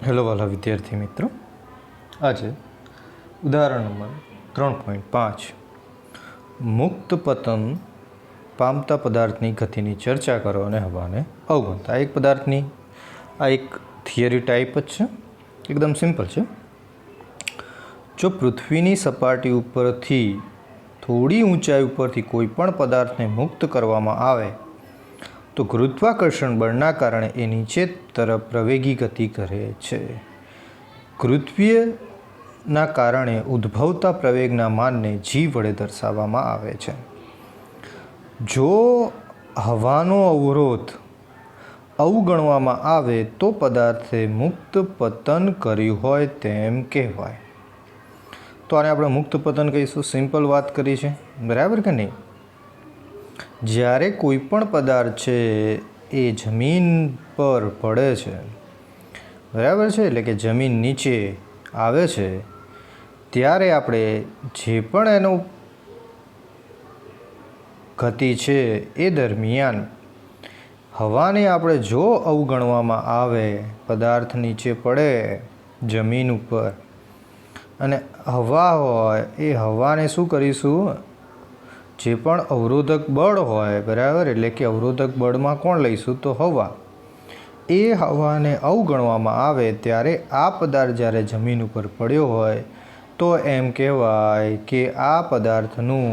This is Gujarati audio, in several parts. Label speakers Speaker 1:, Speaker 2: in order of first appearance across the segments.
Speaker 1: હેલો વાલા વિદ્યાર્થી મિત્રો, આજે ઉદાહરણ નંબર 3.5 મુક્ત પતન પામતા પદાર્થની ગતિની ચર્ચા કરો અને હવાને અવગણતા. એક પદાર્થની આ એક થિયરી ટાઈપ જ છે, એકદમ સિમ્પલ છે. જો પૃથ્વીની સપાટી ઉપરથી થોડી ઊંચાઈ ઉપરથી કોઈ પણ પદાર્થને મુક્ત કરવામાં આવે તો ગુરુત્વાકર્ષણ બળના કારણે એ નીચે તરફ પ્રવેગી ગતિ કરે છે. ગુરુત્વીયના કારણે ઉદ્ભવતા પ્રવેગના માનને g વડે દર્શાવવામાં આવે છે. જો હવાનો અવરોધ અવગણવામાં આવે તો પદાર્થે મુક્ત પતન કર્યું હોય તેમ કહેવાય. તો આને આપણે મુક્ત પતન કહીશું. સિમ્પલ વાત કરી છે, બરાબર કે નહીં? જ્યારે કોઈ પણ પદાર્થ છે એ જમીન પર પડે છે, બરાબર છે, એટલે કે જમીન નીચે આવે છે, ત્યારે આપણે જે પણ એનો ગતિ છે એ દરમિયાન હવાને આપણે જો અવગણવામાં આવે, પદાર્થ નીચે પડે જમીન ઉપર અને હવા હોય, એ હવાને શું કરીશું? જે પણ અવરોધક બળ હોય, બરાબર, એટલે કે અવરોધક બળમાં કોણ લઈશું? તો હવા. એ હવાને અવગણવામાં આવે ત્યારે આ પદાર્થ જ્યારે જમીન ઉપર પડ્યો હોય તો એમ કહેવાય કે આ પદાર્થનું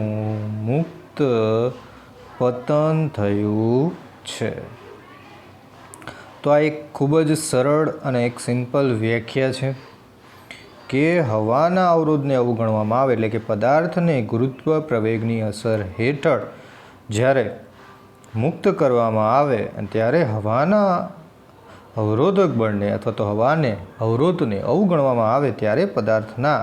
Speaker 1: મુક્ત પતન થયું છે. તો આ એક ખૂબ જ સરળ અને એક સિમ્પલ વ્યાખ્યા છે કે હવાના અવરોધને અવગણવામાં આવે એટલે કે પદાર્થને ગુરુત્વ પ્રવેગની અસર હેઠળ જ્યારે મુક્ત કરવામાં આવે ત્યારે હવાના અવરોધક બળને અથવા તો હવાને અવરોધને અવગણવામાં આવે ત્યારે પદાર્થના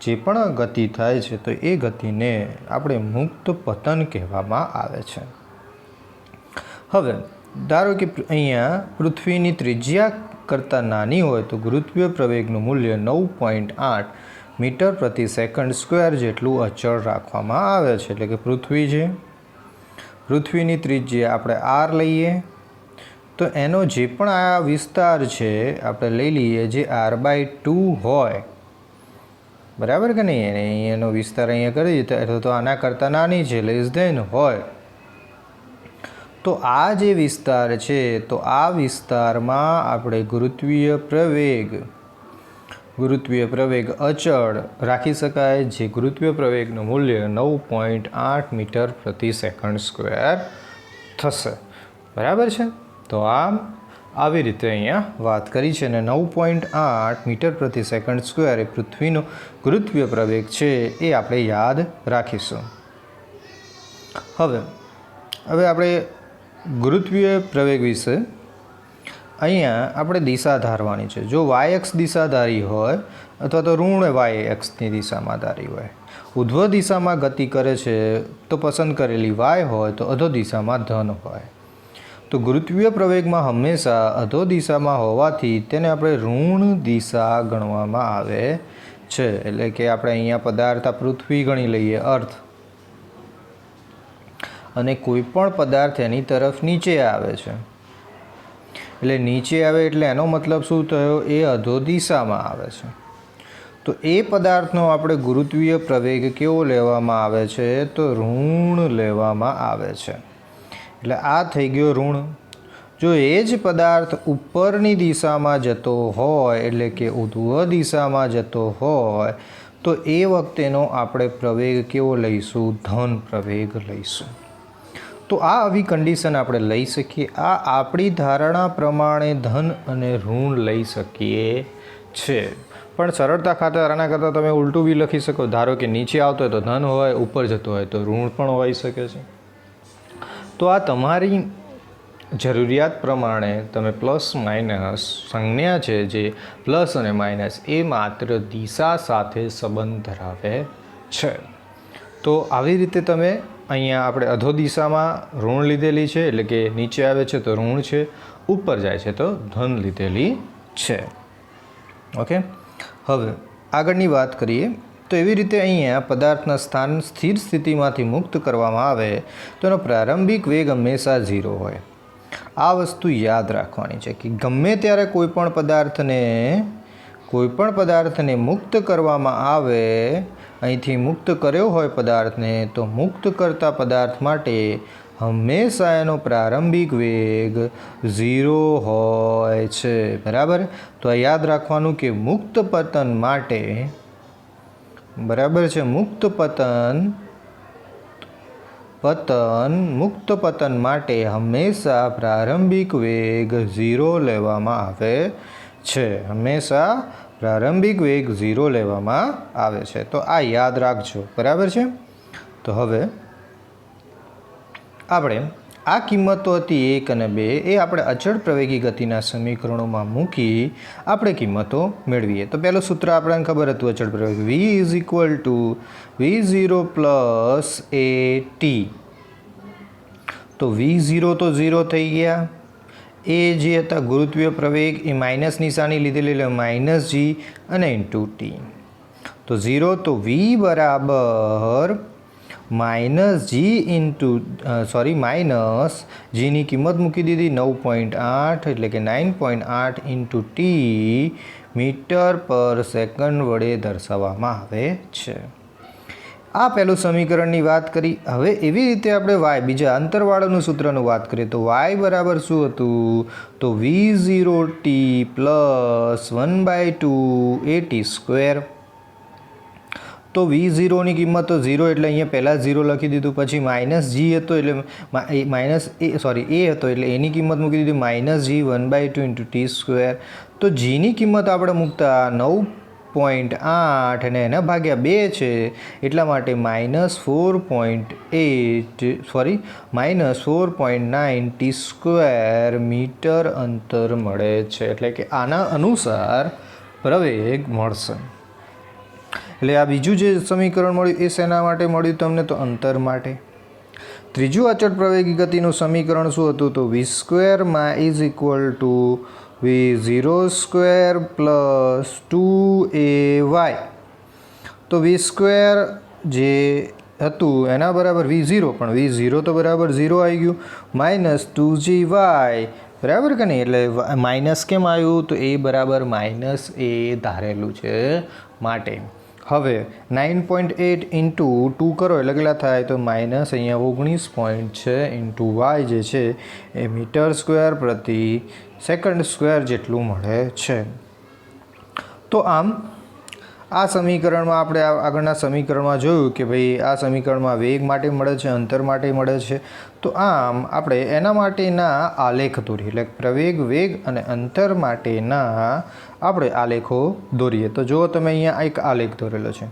Speaker 1: જે પણ ગતિ થાય છે તો એ ગતિને આપણે મુક્ત પતન કહેવામાં આવે છે. હવે ધારો કે અહીંયા પૃથ્વીની ત્રિજ્યા કરતાં નાની હોય તો ગુરુત્વીય પ્રવેગનું મૂલ્ય 9.8 મીટર પ્રતિ સેકન્ડ સ્ક્વેર જેટલું અચળ રાખવામાં આવે છે. એટલે કે પૃથ્વી છે, પૃથ્વીની ત્રિજ્યા આપણે r લઈએ તો એનો જે પણ આ વિસ્તાર છે આપણે લઈ લઈએ જે r/2 હોય, બરાબર કે નહીં? એનો વિસ્તાર અહીંયા કરી દીધો, એટલે તો આના કરતાં નાની છે, લેસ ધેન હોય. તો આ જે વિસ્તાર છે તો આ વિસ્તારમાં આપણે ગુરુત્વીય પ્રવેગ અચળ રાખી શકાય, જે ગુરુત્વીય પ્રવેગનું મૂલ્ય 9.8 મીટર પ્રતિ સેકન્ડ સ્ક્વેર થશે, બરાબર છે? તો આમ આવી રીતે અહીંયા વાત કરી છે અને 9.8 મીટર પ્રતિ સેકન્ડ સ્ક્વેર એ પૃથ્વીનો ગુરુત્વીય પ્રવેગ છે, એ આપણે યાદ રાખીશું. હવે આપણે ગુરુત્વીય પ્રવેગ વિશે અહીંયા આપણે દિશા ધારવાની છે. જો વાયએક્સ દિશા ધારી હોય અથવા તો ઋણ વાયએક્સની દિશામાં ધારી હોય, ઉધ્વ દિશામાં ગતિ કરે છે તો પસંદ કરેલી વાય હોય તો અધો દિશામાં ધન હોય. તો ગુરુત્વીય પ્રવેગમાં હંમેશા અધો દિશામાં હોવાથી તેને આપણે ઋણ દિશા ગણવામાં આવે છે. એટલે કે આપણે અહીંયા પદાર્થ આ પૃથ્વી ગણી લઈએ, અર્થ, અને કોઈ પણ પદાર્થ એની તરફ નીચે આવે છે, એટલે નીચે આવે એટલે એનો મતલબ શું થયો? એ અધો દિશામાં આવે છે. તો એ પદાર્થનો આપણે ગુરુત્વીય પ્રવેગ કેવો લેવામાં આવે છે? તો ઋણ લેવામાં આવે છે. એટલે આ થઈ ગયો ઋણ. જો એ જ પદાર્થ ઉપરની દિશામાં જતો હોય, એટલે કે ઉધ્વ દિશામાં જતો હોય, તો એ વખતેનો આપણે પ્રવેગ કેવો લઈશું? ધન પ્રવેગ લઈશું. તો આ આવી કન્ડિશન આપણે લઈ શકીએ. આ આપણી ધારણા પ્રમાણે ધન અને ઋણ લઈ શકીએ છે. પણ સરળતા ખાતર આના કરતાં તમે ઉલટું બી લખી શકો. ધારો કે નીચે આવતો હોય તો ધન હોય, ઉપર જતો હોય તો ઋણ પણ હોઈ શકે છે. તો આ તમારી જરૂરિયાત પ્રમાણે તમે પ્લસ માઇનસ સંજ્ઞા છે, જે પ્લસ અને માઇનસ એ માત્ર દિશા સાથે સંબંધ ધરાવે છે. તો આવી રીતે તમે અહીંયા આપણે અધો દિશામાં ઋણ લીધેલી છે, એટલે કે નીચે આવે છે તો ઋણ છે, ઉપર જાય છે તો ધન લીધેલી છે. ઓકે, હવે આગળની વાત કરીએ તો એવી રીતે અહીંયા પદાર્થના સ્થાન સ્થિર સ્થિતિમાંથી મુક્ત કરવામાં આવે તો એનો પ્રારંભિક વેગ હંમેશા 0 હોય. આ વસ્તુ યાદ રાખવાની છે કે ગમે ત્યારે કોઈપણ પદાર્થને મુક્ત કરવામાં આવે, અહીંથી મુક્ત કર્યો હોય પદાર્થને, તો મુક્ત કરતા પદાર્થ માટે હંમેશા એનો પ્રારંભિક વેગ 0 હોય છે. બરાબર. તો આ યાદ રાખવાનું કે મુક્ત પતન માટે, બરાબર છે, મુક્ત પતન માટે હંમેશા પ્રારંભિક વેગ 0 લેવામાં આવે છે. હંમેશા પ્રારંભિક વેગ 0 લેવામાં આવે છે. તો આ યાદ રાખજો. બરાબર છે. તો હવે આપણે આ કિંમતો હતી 1 અને 2 એ આપણે અચળ પ્રવેગી ગતિના સમીકરણોમાં મૂકી આપણે કિંમતો મેળવીએ. તો પહેલું સૂત્ર આપણને ખબર હતું અચળ પ્રવેગી, v = v0 + at. તો v0 તો 0 થઈ ગયા. એ જે હતા ગુરુત્વીય પ્રવેગ એ માઇનસ નિશાની લીધેલી એટલે -g અને * t. તો 0 તો v બરાબર -gની કિંમત મૂકી દીધી 9.8 એટલે કે 9.8 × t મીટર/સેકન્ડ વડે દર્શાવવામાં આવે છે. આ પહેલું સમીકરણની વાત કરી. હવે એવી રીતે આપણે બીજા અંતરવાળાનું સૂત્રનું વાત કરીએ તો y બરાબર શું હતું? તો v0t + 1/2 at². તો v0ની કિંમત તો 0 એટલે અહીંયા પહેલાં 0 લખી દીધું. પછી -g હતો એટલે a હતો એટલે એની કિંમત મૂકી દીધી -g 1/2 × t². તો gની કિંમત આપણે મૂકતા 9.8 અને એના ભાગ્યા 2 છે એટલા માટે -4.9 t² મીટર અંતર મળે છે. એટલે કે આના અનુસાર પ્રવેગ મળશે. એટલે આ બીજું જે સમીકરણ મળ્યું એ શેના માટે મળ્યું તમને? તો અંતર માટે. ત્રીજું અચળ પ્રવેગી ગતિનું સમીકરણ શું હતું? તો v² = v0² + 2ay. તો v² જે હતું એના બરાબર v0, પણ v0 તો બરાબર 0 આવી ગયું, -2gy બરાબર કે નહીં? એટલે માઇનસ કેમ આવ્યું? તો એ બરાબર -a ધારેલું છે માટે. હવે 9.8 × 2 કરો એટલે કેટલા થાય? તો અહીંયા 19 છે × y જે છે એ મીટર/સેકન્ડ² જેટલું મળે છે. તો આમ આ સમીકરણમાં આપણે આગળના સમીકરણમાં જોયું કે ભાઈ આ સમીકરણમાં વેગ માટે મળે છે, અંતર માટે મળે છે. તો આમ આપણે એના માટેના આલેખ દોરીએ, એટલે પ્રવેગ, વેગ અને અંતર માટેના આપણે આલેખો દોરીએ. તો જુઓ તમે અહીંયા એક આલેખ દોરેલો છે.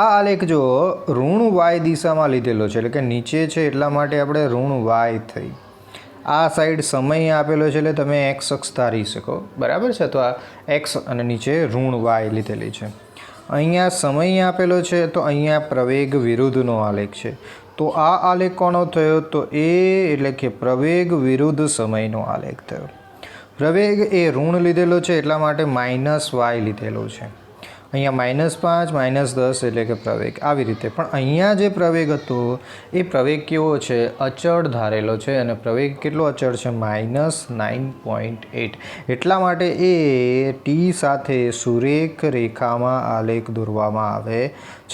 Speaker 1: આ આલેખ જો ઋણ y દિશામાં લીધેલો છે, એટલે કે નીચે છે એટલા માટે આપણે ઋણ y થઈ. આ સાઈડ સમય આપેલો છે એટલે તમે x અક્ષ ધારી શકો. બરાબર છે. તો આ x અને નીચે ઋણ y લીધેલી છે. અહીંયા સમય આપેલો છે તો અહીંયા પ્રવેગ વિરુદ્ધનો આલેખ છે. તો આ આલેખ કોનો થયો? તો એ એટલે કે પ્રવેગ વિરુદ્ધ સમયનો આલેખ થયો. પ્રવેગ એ ઋણ લીધેલો છે એટલા માટે -y લીધેલો છે. અહીંયા -5 -10 એટલે કે પ્રવેગ આવી રીતે. પણ અહીંયા જે પ્રવેગ હતો એ પ્રવેગ કેવો છે? અચળ ધારેલો છે. અને પ્રવેગ કેટલો અચળ છે? -9.8. એટલા માટે એ ટી સાથે સુરેખ રેખામાં આલેખ દોરવામાં આવે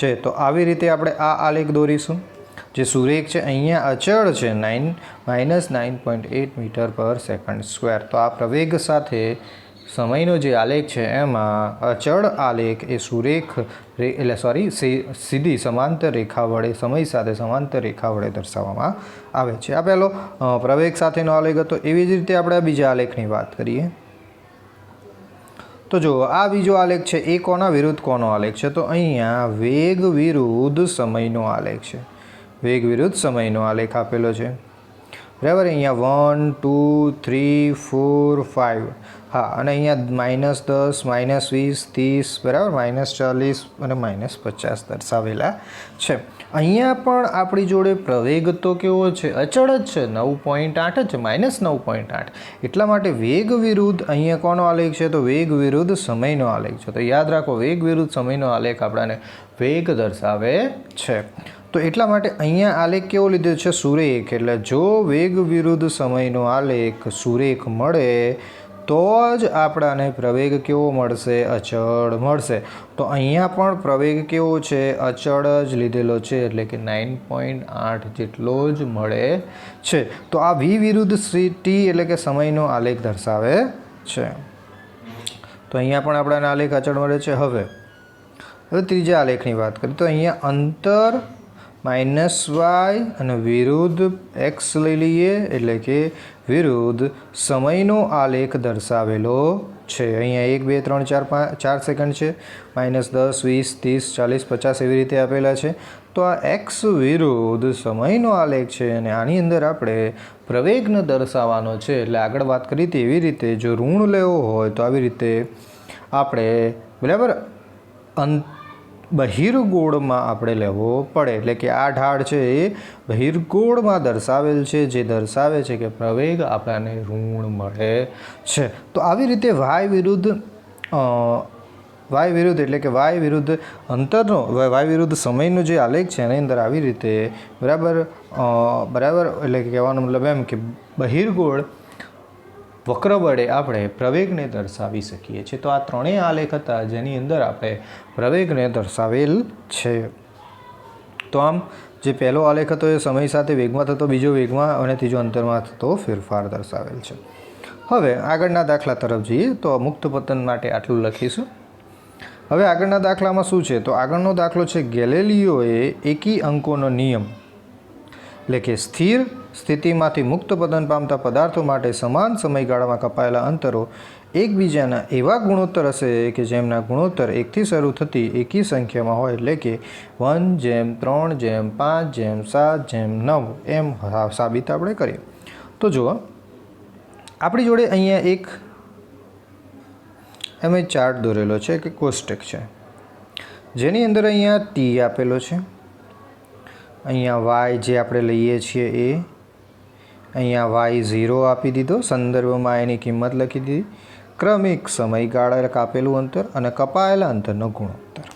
Speaker 1: છે. તો આવી રીતે આપણે આ આલેખ દોરીશું. જે સુરેખ છે અહીંયા અચળ છે -9.8 મીટર/સેકન્ડ². તો આ પ્રવેગ સાથે સમયનો જે આલેખ છે એમાં અચળ આલેખ એ સુરેખ સીધી સમાંતર રેખા વડે, સમય સાથે સમાંતર રેખા વડે દર્શાવવામાં આવે છે. આ પહેલો પ્રવેગ સાથેનો આલેખ હતો. એવી જ રીતે આપણે બીજા આલેખની વાત કરીએ. તો જો આ બીજો આલેખ છે એ કોના વિરુદ્ધ કોનો આલેખ છે? તો અહીંયા વેગ વિરુદ્ધ સમયનો આલેખ છે. વેગ વિરુદ્ધ સમયનો આલેખ આપેલો છે. બરાબર. અહીંયા 1 2 3 4 5. હા, અને અહીંયા -10 -20 30 બરાબર, -40 અને -50 દર્શાવેલા છે. અહીંયા પણ આપણી જોડે પ્રવેગ તો કેવો છે? અચળ જ છે, 9.8 જ છે, -9.8. એટલા માટે વેગ વિરુદ્ધ અહીંયા કોનો આલેખ છે? તો વેગ વિરુદ્ધ સમયનો આલેખ છે. તો યાદ રાખો, વેગ વિરુદ્ધ સમયનો આલેખ આપણાને વેગ દર્શાવે છે. તો એટલા માટે અહીંયા આલેખ કેવો લીધો છે? સુરેખ. એટલે જો વેગ વિરુદ્ધ સમયનો આલેખ સુરેખ મળે તો જ આપણાને પ્રવેગ કેવો મળશે? અચળ મળશે. તો અહીંયા પણ પ્રવેગ કેવો છે? અચળ જ લીધેલો છે, એટલે કે 9.8 જેટલો જ મળે છે. તો આ v વિરુદ્ધ ટી એટલે કે સમયનો આલેખ દર્શાવે છે. તો અહીંયા પણ આપણાને આલેખ અચળ મળે છે. હવે ત્રીજા આલેખની વાત કરીએ તો અહીંયા અંતર -y અને વિરુદ્ધ x લઈ લઈએ, એટલે કે વિરુદ્ધ સમયનો આલેખ દર્શાવેલો છે. અહીંયા 1 2 3 4 4 સેકન્ડ છે, -10 20 30 40 50 એવી રીતે આપેલા છે. તો આ x વિરુદ્ધ સમયનો આલેખ છે અને આની અંદર આપણે પ્રવેગને દર્શાવવાનો છે. એટલે આગળ વાત કરી હતી એવી રીતે જો ઋણ લેવો હોય તો આવી રીતે આપણે બરાબર બહિર્ગોળમાં આપણે લેવો પડે. એટલે કે આ ઢાળ છે એ બહિર્ગોળમાં દર્શાવેલ છે, જે દર્શાવે છે કે પ્રવેગ આપણને ઋણ મળે છે. તો આવી રીતે y વિરુદ્ધ એટલે કે y વિરુદ્ધ અંતરનો y વિરુદ્ધ સમયનો જે આલેખ છે એની અંદર આવી રીતે બરાબર એટલે કે કહેવાનો મતલબ એમ કે બહિર્ગોળ વક્ર વડે આપણે પ્રવેગને દર્શાવી શકીએ છીએ. તો આ ત્રણેય આલેખ હતા જેની અંદર આપણે પ્રવેગને દર્શાવેલ છે. તો આમ જે પહેલો આલેખ હતો એ સમય સાથે વેગમાં થતો, બીજો વેગમાં અને ત્રીજો અંતરમાં થતો ફેરફાર દર્શાવેલ છે. હવે આગળના દાખલા તરફ જઈએ તો મુક્ત પતન માટે આટલું લખીશું. હવે આગળના દાખલામાં શું છે? તો આગળનો દાખલો છે ગેલેલિયોએ એકી અંકોનો નિયમ એટલે કે સ્થિર સ્થિતિમાંથી મુક્ત પતન પામતા પદાર્થો માટે સમાન સમયગાળામાં કપાયેલા અંતરો એકબીજાના એવા ગુણોત્તર હશે કે જેમના ગુણોત્તર 1થી શરૂ થતી એકી સંખ્યામાં હોય, એટલે કે 1:3:5:7:9 એમ સાબિત આપણે કરીએ. તો જુઓ આપણી જોડે અહીંયા એક એમ ચાર્ટ દોરેલો છે કે કોષ્ટક છે, જેની અંદર અહીંયા ટી આપેલો છે, અહીંયા વાય જે આપણે લઈએ છીએ એ, અહીંયા y0 આપી દીધો, સંદર્ભમાં એની કિંમત લખી દીધી, ક્રમિક સમયગાળા કાપેલું અંતર અને કપાયેલા અંતરનો ગુણોત્તર.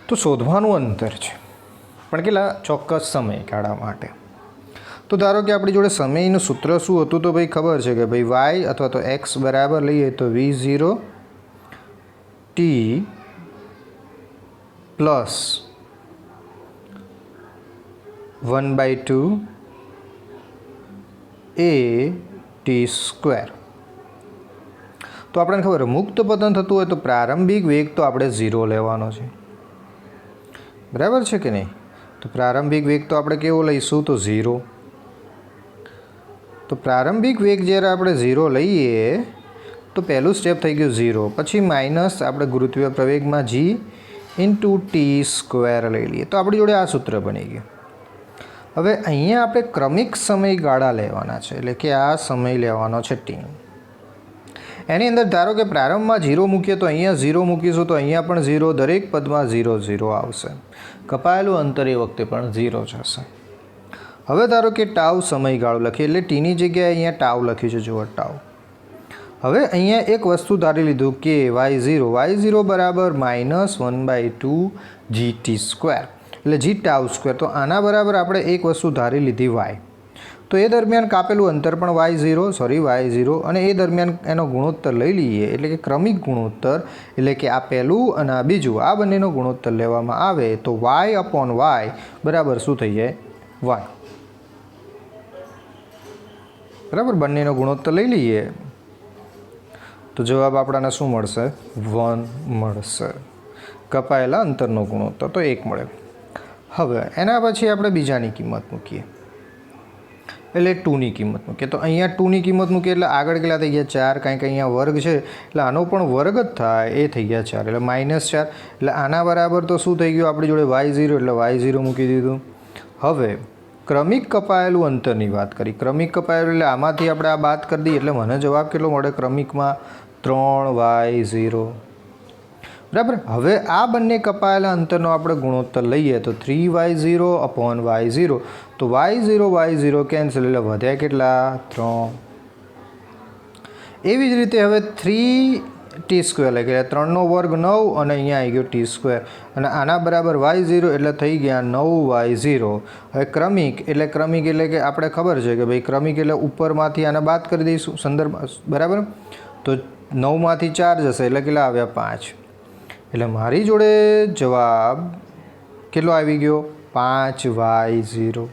Speaker 1: તો શોધવાનું અંતર છે પણ કેટલા? ચોક્કસ સમયગાળા માટે. તો ધારો કે આપણી જોડે સમયનું સૂત્ર શું હતું? તો ભાઈ ખબર છે કે ભાઈ y અથવા તો x બરાબર લઈએ તો v0 t plus 1/2 a t². તો આપણને ખબર મુક્ત પતન થતું હોય તો પ્રારંભિક વેગ તો આપણે 0 લેવાનો છે, બરાબર છે કે નહીં? તો પ્રારંભિક વેગ તો આપણે કેવો લઈશું? તો 0. તો પ્રારંભિક વેગ જ્યારે આપણે 0 લઈએ તો પહેલું સ્ટેપ થઈ ગયું 0, પછી માઇનસ આપણે ગુરુત્વીય પ્રવેગમાં g × t² લઈ લઈએ તો આપણી જોડે આ સૂત્ર બની ગયું. હવે અહીંયા આપણે ક્રમિક સમયગાળા લેવાના છે, એટલે કે આ સમય લેવાનો છે t. એની અંદર ધારો કે પ્રારંભમાં 0 મૂકીએ તો અહીંયા 0 મૂકીશું તો અહીંયા પણ 0, દરેક પદમાં 0 0 આવશે, કપાયેલું અંતર એ વખતે પણ 0 જશે. હવે ધારો કે ટાવ સમયગાળો લખીએ, એટલે ટીની જગ્યાએ અહીંયા ટાવ લખ્યું છે, જુઓ ટાવ. હવે અહીંયા એક વસ્તુ ધારી લીધું કે y0 બરાબર -1/2 gt², એટલે g ટાવ². તો આના બરાબર આપણે એક વસ્તુ ધારી લીધી y. તો એ દરમિયાન કાપેલું અંતર પણ y0 અને એ દરમિયાન એનો ગુણોત્તર લઈ લઈએ, એટલે કે ક્રમિક ગુણોત્તર, એટલે કે આ પહેલું અને આ બીજું, આ બંનેનો ગુણોત્તર લેવામાં આવે તો y/y બરાબર શું થઈ જાય? y. બરાબર, બંનેનો ગુણોત્તર લઈ લઈએ તો જવાબ આપણાને શું મળશે? 1 મળશે. કપાયેલા અંતરનો ગુણોત્તર તો 1 મળે. હવે એના પછી આપણે બીજાની કિંમત મૂકીએ, એટલે 2ની કિંમત મૂકીએ. તો અહીંયા 2ની કિંમત મૂકીએ એટલે આગળ કેટલા થઈ ગયા? 4, કારણ કે અહીંયા વર્ગ છે એટલે આનો પણ વર્ગ જ થાય, એ થઈ ગયા 4, એટલે -4. એટલે આના બરાબર તો શું થઈ ગયું આપણી જોડે? y0, એટલે y0 મૂકી દીધું. હવે ક્રમિક કપાયેલું અંતરની વાત કરી. ક્રમિક કપાયેલું એટલે આમાંથી આપણે આ બાદ કરી દઈએ એટલે મને જવાબ કેટલો મળે ક્રમિકમાં? 3y0. બરાબર. હવે આ બંને કપાયેલા અંતરનો આપણે ગુણોત્તર લઈએ તો 3y0/y0. તો y0 કેન્સલ, એટલે વધ્યા કેટલા? 3. એવી જ રીતે હવે 3 ટી સ્ક્વેર લખી એટલે 3નો વર્ગ 9 અને અહીંયા આવી ગયો ટી સ્ક્વેર અને આના બરાબર y0 એટલે થઈ ગયા 9y0. હવે ક્રમિક એટલે કે આપણે ખબર છે કે ભાઈ ક્રમિક એટલે ઉપરમાંથી આને બાદ કરી દઈશું સંદર્ભ બરાબર. તો 9માંથી 4 જશે એટલે કેટલા આવ્યા 5. એટલે મારી જોડે જવાબ કેટલો આવી ગયો 5y0.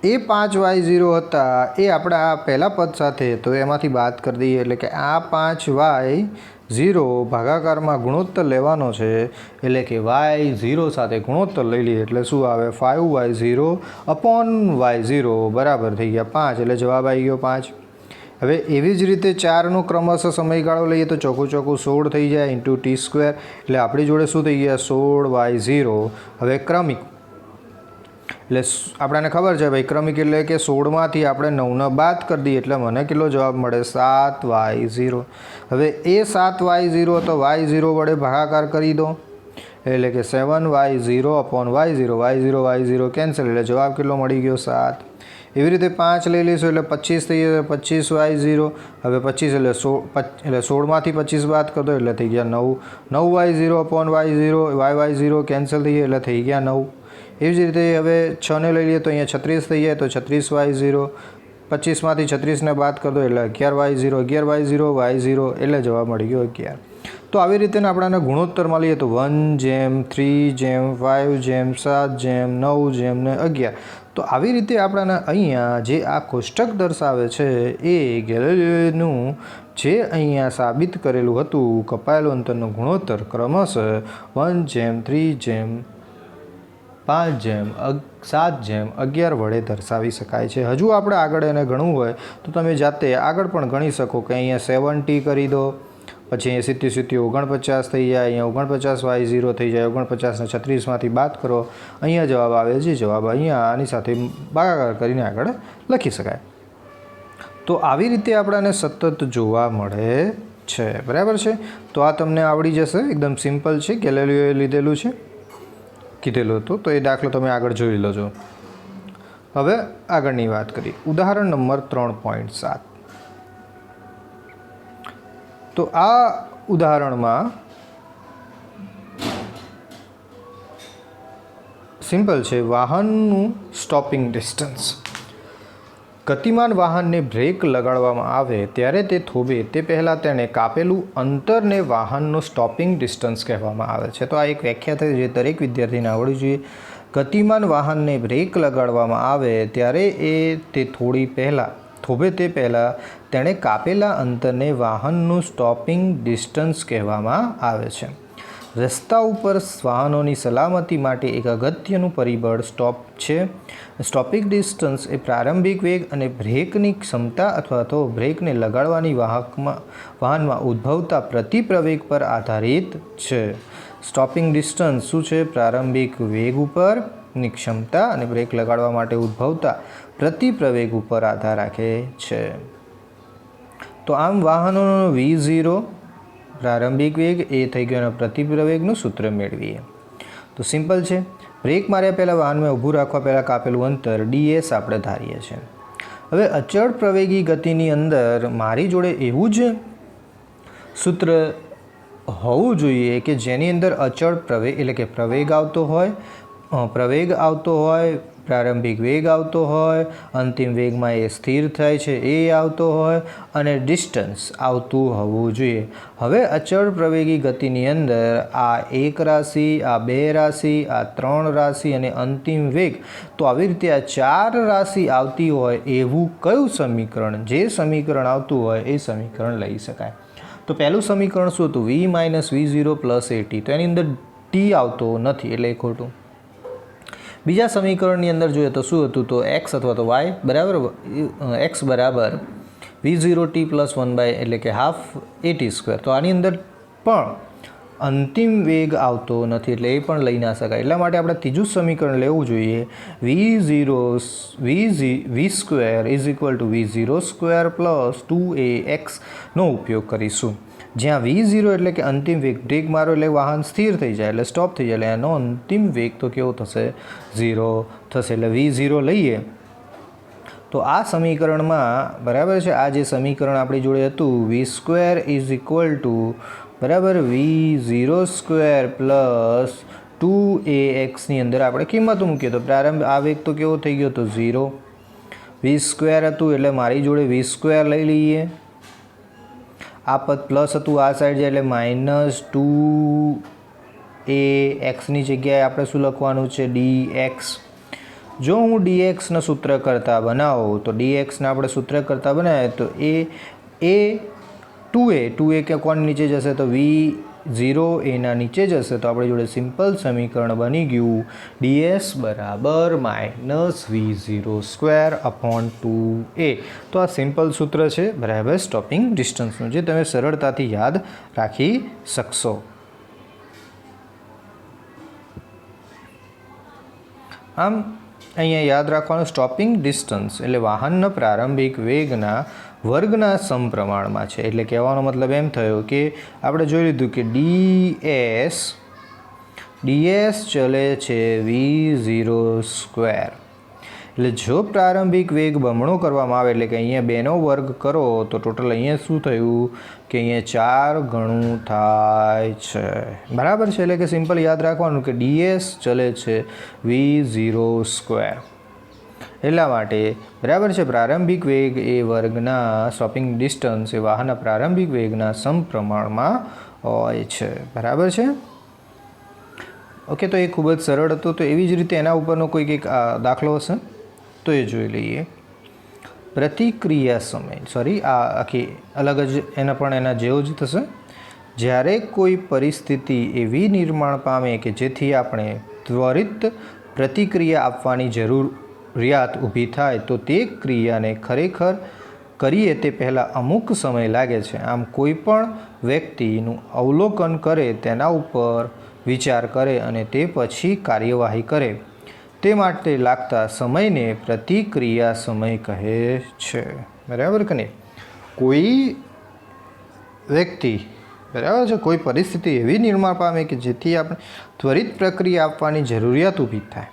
Speaker 1: એ 5y0 હતા એ આપણે આ પહેલાં પદ સાથે તો એમાંથી બાદ કરી દઈએ એટલે કે આ 5y0 ભાગાકારમાં ગુણોત્તર લેવાનો છે એટલે કે y0 સાથે ગુણોત્તર લઈ લઈએ એટલે શું આવે 5y0 અપોન y0 બરાબર થઈ ગયા 5 એટલે જવાબ આવી ગયો 5. હવે એવી જ રીતે 4નો ક્રમશઃ સમયગાળો લઈએ તો ચોખ્ખું 16 થઈ જાય ઇન્ટુ ટી સ્ક્વેર એટલે આપણી જોડે શું થઈ ગયા 16y0. હવે ક્રમિક એટલે આપણને ખબર છે ભાઈ ક્રમિક એટલે કે 16માંથી આપણે 9ને બાદ કરી દઈએ એટલે મને કેટલો જવાબ મળે 7y0. હવે એ 7y0 તો y0 વડે ભાગાકાર કરી દો એટલે કે 7y0 અપોન y0 કેન્સલ એટલે જવાબ કેટલો મળી ગયો 7. એવી રીતે 5 લઈ લઈશું એટલે 25 થઈ જશે 25y0. હવે 25 એટલે 16માંથી 25 બાદ કરી દો એટલે થઈ ગયા 9y0 અપોન y0 કેન્સલ થઈ ગયા એટલે થઈ ગયા 9. એવી જ રીતે હવે 6ને લઈ લઈએ તો અહીંયા 36 થઈ જાય તો 36y0. 25માંથી 36ને બાદ કરી દો એટલે 11y0 એટલે જવાબ મળી ગયો 11. તો આવી રીતે આપણને ગુણોત્તરમાં લઈએ તો 1:3:5:7:9:11. તો આવી રીતે આપણને અહીંયા જે આ કોષ્ટક દર્શાવે છે એ ગેલિલિયોનું જે અહીંયા સાબિત કરેલું હતું કપાયેલું અંતરનો ગુણોત્તર ક્રમશઃ 1:3:5:7:11 વડે દર્શાવી શકાય છે. હજુ આપણે આગળ એને ગણવું હોય તો તમે જાતે આગળ પણ ગણી શકો કે અહીંયા 70 કરી દો પછી અહીંયા 70 49 થઈ જાય અહીંયા 49y0 થઈ જાય 49ને 36માંથી બાદ કરો અહીંયા જવાબ આવે છે જવાબ અહીંયા આની સાથે ભાગાકાર કરીને આગળ લખી શકાય. તો આવી રીતે આપણને સતત જોવા મળે છે બરાબર છે. તો આ તમને આવડી જશે એકદમ સિમ્પલ છે ગેલિલિયોએ લીધેલું છે કીધેલું હતું તો એ દાખલો તમે આગળ જોઈ લેજો. હવે આગળની વાત કરીએ ઉદાહરણ નંબર 3.7. તો આ ઉદાહરણમાં સિમ્પલ છે વાહનનું સ્ટોપિંગ ડિસ્ટન્સ. ગતિમાન વાહનને બ્રેક લગાડવામાં આવે ત્યારે તે થોભે તે પહેલાં તેણે કાપેલું અંતરને વાહનનું સ્ટોપિંગ ડિસ્ટન્સ કહેવામાં આવે છે. તો આ એક વ્યાખ્યા થઈ જે દરેક વિદ્યાર્થીને આવડવી જોઈએ. ગતિમાન વાહનને બ્રેક લગાડવામાં આવે ત્યારે તે થોભે તે પહેલાં તેણે કાપેલા અંતરને વાહનનું સ્ટોપિંગ ડિસ્ટન્સ કહેવામાં આવે છે. રસ્તા ઉપર વાહનોની સલામતી માટે એક અગત્યનું પરિબળ સ્ટોપ છે. સ્ટોપિંગ ડિસ્ટન્સ એ પ્રારંભિક વેગ અને બ્રેકની ક્ષમતા અથવા તો બ્રેકને લગાડવાની વાહનમાં ઉદ્ભવતા પ્રતિપ્રવેગ પર આધારિત છે. સ્ટોપિંગ ડિસ્ટન્સ શું છે? પ્રારંભિક વેગ ઉપરની ક્ષમતા અને બ્રેક લગાડવા માટે ઉદ્ભવતા પ્રતિપ્રવેગ ઉપર આધાર રાખે છે. તો આમ વાહનોનો v0 પ્રારંભિક વેગ એ થઈ ગયો અને પ્રતિપ્રવેગનું સૂત્ર મેળવીએ તો સિમ્પલ છે. બ્રેક માર્યા પહેલાં વાહનમાં ઊભું રાખવા પહેલાં કાપેલું અંતર ds આપણે ધારીએ છીએ. હવે અચળ પ્રવેગી ગતિની અંદર મારી જોડે એવું જ સૂત્ર હોવું જોઈએ કે જેની અંદર અચળ પ્રવેગ એટલે કે પ્રવેગ આવતો હોય પ્રારંભિક વેગ આવતો હોય અંતિમ વેગમાં એ સ્થિર થાય છે એ આવતો હોય અને ડિસ્ટન્સ આવતું હોવું જોઈએ. હવે અચળ પ્રવેગી ગતિની અંદર આ 1 રાશિ આ 2 રાશિ આ 3 રાશિ અને અંતિમ વેગ તો આવી રીતે આ 4 રાશિ આવતી હોય એવું કયું સમીકરણ જે સમીકરણ આવતું હોય એ સમીકરણ લઈ શકાય. તો પહેલું સમીકરણ શું હતું? v - v0 + at. તો એની અંદર t આવતો નથી એટલે એ ખોટું. બીજા સમીકરણની અંદર જોઈએ તો શું હતું? તો x અથવા તો y બરાબર x બરાબર v0t + 1 એટલે કે હાફ at². તો આની અંદર પણ અંતિમ વેગ આવતો નથી એટલે એ પણ લઈ ના શકાય. એટલા માટે આપણે ત્રીજું સમીકરણ લેવું જોઈએ v²= v0² + 2ax નો ઉપયોગ કરીશું. જ્યાં v0 એટલે કે અંતિમ વેગ બ્રેક મારો એટલે વાહન સ્થિર થઈ જાય એટલે સ્ટોપ થઈ જાય એટલે એનો અંતિમ વેગ તો કેવો થશે? 0 થશે. એટલે v0 લઈએ તો આ સમીકરણમાં બરાબર છે, આ જે સમીકરણ આપણી જોડે હતું v² ઇઝ ઇક્વલ ટુ બરાબર v0² પ્લસ 2ax અંદર આપણે કિંમત મૂકીએ તો પ્રારંભ આ વેગ તો કેવો થઈ ગયો તો 0, v² હતું એટલે મારી જોડે v² લઈ લઈએ, આ પદ પ્લસ હતું આ સાઈડ જાય એટલે -2axની જગ્યાએ આપણે શું લખવાનું છે dx. જો હું dxના સૂત્ર કરતાં બનાવું તો dxના આપણે સૂત્ર કરતાં બનાવીએ તો એ 2a કે કોણ નીચે જશે તો v0 એના નીચે જશે તો આપણી જોડે સિમ્પલ સમીકરણ બની ગયું ds બરાબર -v0²/2a. તો આ સિમ્પલ સૂત્ર છે બરાબર સ્ટોપિંગ ડિસ્ટન્સનું, જે તમે સરળતાથી યાદ રાખી શકશો. આમ અહીંયા યાદ રાખવાનું સ્ટોપિંગ ડિસ્ટન્સ એટલે વાહનના પ્રારંભિક વેગના વર્ગના સમપ્રમાણમાં છે. એટલે કહેવાનો મતલબ એમ થયો કે આપણે જોઈ લીધું કે ds ચલે છે v0². એટલે જો પ્રારંભિક વેગ બમણો કરવામાં આવે એટલે કે અહીંયા 2નો વર્ગ કરો તો ટોટલ અહીંયા શું થયું કે અહીંયા 4 ગણું થાય છે. બરાબર છે. એટલે કે સિમ્પલ યાદ રાખવાનું કે ds ચલે છે v0². એટલા માટે બરાબર છે પ્રારંભિક વેગ એ વર્ગના સ્ટોપિંગ ડિસ્ટન્સ એ વાહનના પ્રારંભિક વેગના સમપ્રમાણમાં હોય છે. બરાબર છે. ઓકે, તો એ ખૂબ જ સરળ હતો. તો એવી જ રીતે એના ઉપરનો કોઈક એક દાખલો હશે તો એ જોઈ લઈએ. પ્રતિક્રિયા સમય આ આખી અલગ જ એના જેવો જ થશે. જ્યારે કોઈ પરિસ્થિતિ એવી નિર્માણ પામે કે જેથી આપણે ત્વરિત પ્રતિક્રિયા આપવાની જરૂરિયાત ઊભી થાય તો તે ક્રિયાને ખરેખર કરીએ તે પહેલાં અમુક સમય લાગે છે. આમ કોઈ પણ વ્યક્તિનું અવલોકન કરે, તેના ઉપર વિચાર કરે અને તે પછી કાર્યવાહી કરે તે માટે લાગતા સમયને પ્રતિક્રિયા સમય કહે છે. બરાબર કે નહીં? કોઈ વ્યક્તિ બરાબર છે કોઈ પરિસ્થિતિ એવી નિર્માણ પામે કે જેથી આપણે ત્વરિત પ્રક્રિયા આપવાની જરૂરિયાત ઊભી થાય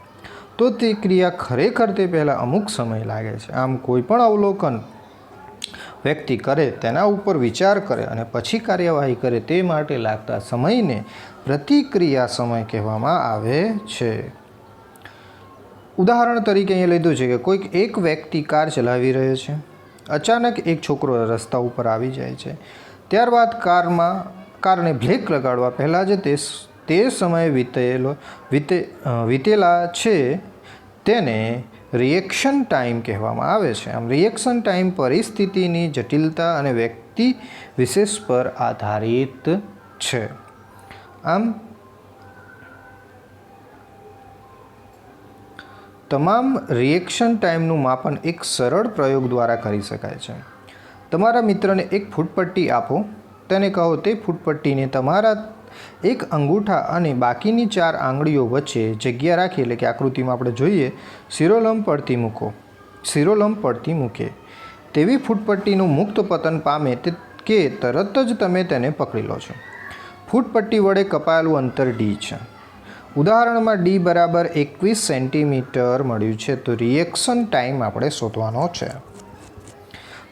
Speaker 1: તો તે ક્રિયા ખરેખર તે પહેલાં અમુક સમય લાગે છે. આમ કોઈ પણ અવલોકન વ્યક્તિ કરે, તેના ઉપર વિચાર કરે અને પછી કાર્યવાહી કરે તે માટે લાગતા સમયને પ્રતિક્રિયા સમય કહેવામાં આવે છે. ઉદાહરણ તરીકે અહીંયા લીધું છે કે કોઈક એક વ્યક્તિ કાર ચલાવી રહ્યો છે. અચાનક એક છોકરો રસ્તા ઉપર આવી જાય છે. ત્યારબાદ કારને બ્રેક લગાડવા પહેલાં જ તે સમયે વીતેલા છે તેને રિએક્શન ટાઈમ કહેવામાં આવે છે. આમ રિએક્શન ટાઈમ પરિસ્થિતિની જટિલતા અને વ્યક્તિ વિશેષ પર આધારિત છે. આમ તમામ રિએક્શન ટાઈમનું માપન એક સરળ પ્રયોગ દ્વારા કરી શકાય છે. તમારા મિત્રને એક ફૂટપટ્ટી આપો, તેને કહો તે ફૂટપટ્ટીને તમારા એક અંગૂઠા અને બાકીની 4 આંગળીઓ વચ્ચે જગ્યા રાખી, એટલે કે આકૃતિમાં આપણે જોઈએ શિરોલંબ પડતી મૂકે. તેવી ફૂટપટ્ટીનું મુક્ત પતન પામે કે તરત જ તમે તેને પકડી લો છો. ફૂટપટ્ટી વડે કપાયેલું અંતર d છે. ઉદાહરણમાં d બરાબર 21 સેન્ટીમીટર મળ્યું છે. તો રિએક્શન ટાઈમ આપણે શોધવાનો છે.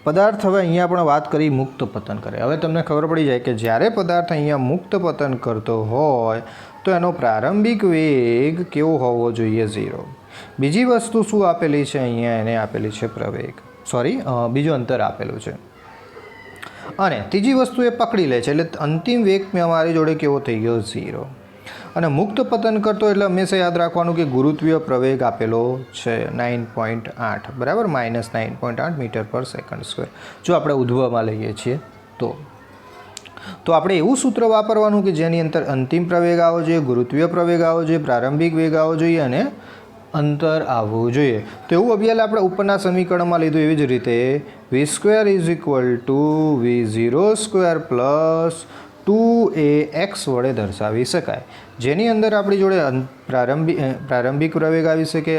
Speaker 1: પદાર્થ હવે અહીંયા આપણે વાત કરી મુક્ત પતન કરે. હવે તમને ખબર પડી જાય કે જ્યારે પદાર્થ અહીંયા મુક્ત પતન કરતો હોય તો એનો પ્રારંભિક વેગ કેવો હોવો જોઈએ? 0. બીજી વસ્તુ શું આપેલી છે અહીંયા? એને આપેલી છે પ્રવેગ, બીજું અંતર આપેલું છે. અને ત્રીજી વસ્તુ એ પકડી લે છે એટલે અંતિમ વેગ અમારી જોડે કેવો થઈ ગયો? 0. અને મુક્ત પતન કરતો એટલે હંમેશા યાદ રાખવાનું કે ગુરુત્વીય પ્રવેગ આપેલો છે 9.8 બરાબર -9.8 મીટર/સેકન્ડ². જો આપણે ઉધ્વમાં લઈએ છીએ તો આપણે એવું સૂત્ર વાપરવાનું કે જેની અંદર અંતિમ પ્રવેગ આવવો જોઈએ, ગુરુત્વીય પ્રવેગ આવવો જોઈએ, પ્રારંભિક વેગ આવવો જોઈએ અને અંતર આવવું જોઈએ. તો એવું અભિયાલ આપણે ઉપરના સમીકરણમાં લીધું. એવી જ રીતે v² = v0² + 2ax વડે દર્શાવી શકાય, જેની અંદર આપણી જોડે પ્રારંભિક પ્રવેગ આવી શકે,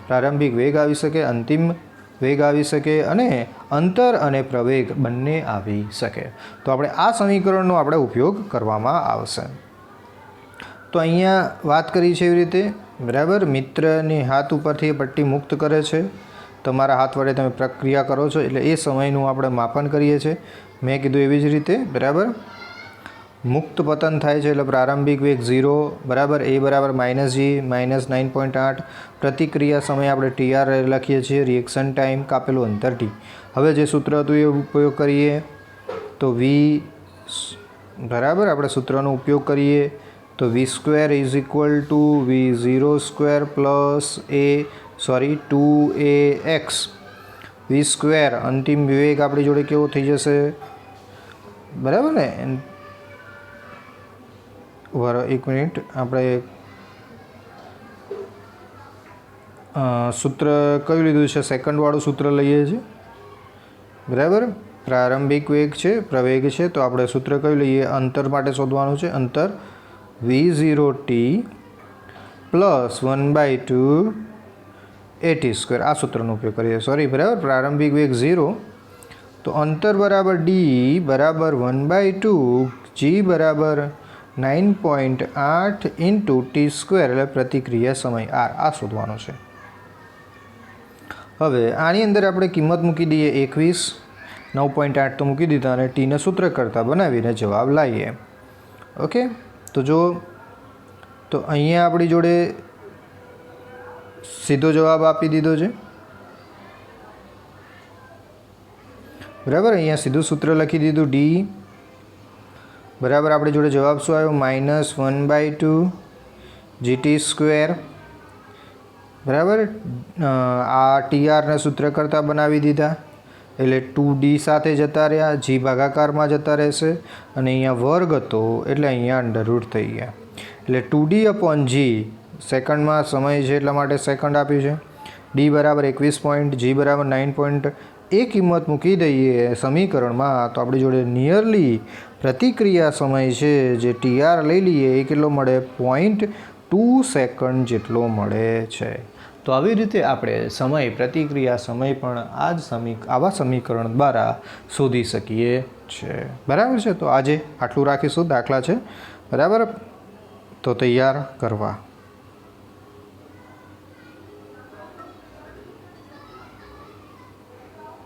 Speaker 1: પ્રારંભિક વેગ આવી શકે, અંતિમ વેગ આવી શકે અને અંતર અને પ્રવેગ બંને આવી શકે. તો આપણે આ સમીકરણનો આપણે ઉપયોગ કરવામાં આવશે. તો અહીંયા વાત કરી છે એવી રીતે બરાબર મિત્રની હાથ ઉપરથી પટ્ટી મુક્ત કરે છે, તમારા હાથ વડે તમે પ્રક્રિયા કરો છો એટલે એ સમયનું આપણે માપન કરીએ છીએ. મેં કીધું એવી જ રીતે, બરાબર. મુક્ત પતન થાય છે એટલે પ્રારંભિક વેગ 0, બરાબર. એ બરાબર -g -9.8. પ્રતિક્રિયા સમય આપણે TR લખીએ છીએ, રિએક્શન ટાઈમ કાપેલું અંતર T. હવે જે સૂત્ર હતું એ ઉપયોગ કરીએ તો V, બરાબર. આપણે સૂત્રનો ઉપયોગ કરીએ તો V² = V0² plus 2AX. V² અંતિમ વેગ આપણી જોડે કેવો થઈ જશે, બરાબર ને. એક મિનિટ, આપણે સૂત્ર કયું લીધું છે? સેકન્ડવાળું સૂત્ર લઈએ છીએ, બરાબર. પ્રારંભિક વેગ છે, પ્રવેગ છે, તો આપણે સૂત્ર કયું લઈએ? અંતર માટે શોધવાનું છે. અંતર V0t પ્લસ 1/2 AT². આ સૂત્રનો ઉપયોગ કરીએ, સોરી, બરાબર. પ્રારંભિક વેગ 0, તો અંતર બરાબર D બરાબર 1/2, G બરાબર 9.8 × T², એટલે પ્રતિક્રિયા સમય R. આ શોધવાનો છે. હવે આની અંદર આપણે કિંમત મૂકી દઈએ 21, 9.8 તો મૂકી દીધા અને ટીને સૂત્ર કરતાં બનાવીને જવાબ લાવીએ. ઓકે, તો જો તો અહીંયા આપણી જોડે સીધો જવાબ આપી દીધો છે, બરાબર. અહીંયા સીધું સૂત્ર લખી દીધું D બરાબર. આપણી જોડે જવાબ શું આવ્યો? -1/2 GT², બરાબર. આ TRને સૂત્ર કરતાં બનાવી દીધા એટલે 2D સાથે જતા રહ્યા, G ભાગાકારમાં જતા રહેશે અને અહીંયા વર્ગ હતો એટલે અહીંયા અંડરરૂટ થઈ ગયા. એટલે 2D/G સેકન્ડમાં સમય છે એટલા માટે સેકન્ડ આપ્યું છે. D બરાબર 21 પોઈન્ટ, G બરાબર 9 પોઈન્ટ. એ કિંમત મૂકી દઈએ સમીકરણમાં તો આપણી જોડે નિયરલી પ્રતિક્રિયા સમય છે જે TR લઈ લઈએ એ કેટલો મળે? 0.2 સેકન્ડ જેટલો મળે છે. તો આવી રીતે આપણે સમય, પ્રતિક્રિયા સમય પણ આવા સમીકરણ દ્વારા શોધી શકીએ છીએ, બરાબર છે. તો આજે આટલું રાખીશું, દાખલા છે, બરાબર. તો તૈયાર કરવા.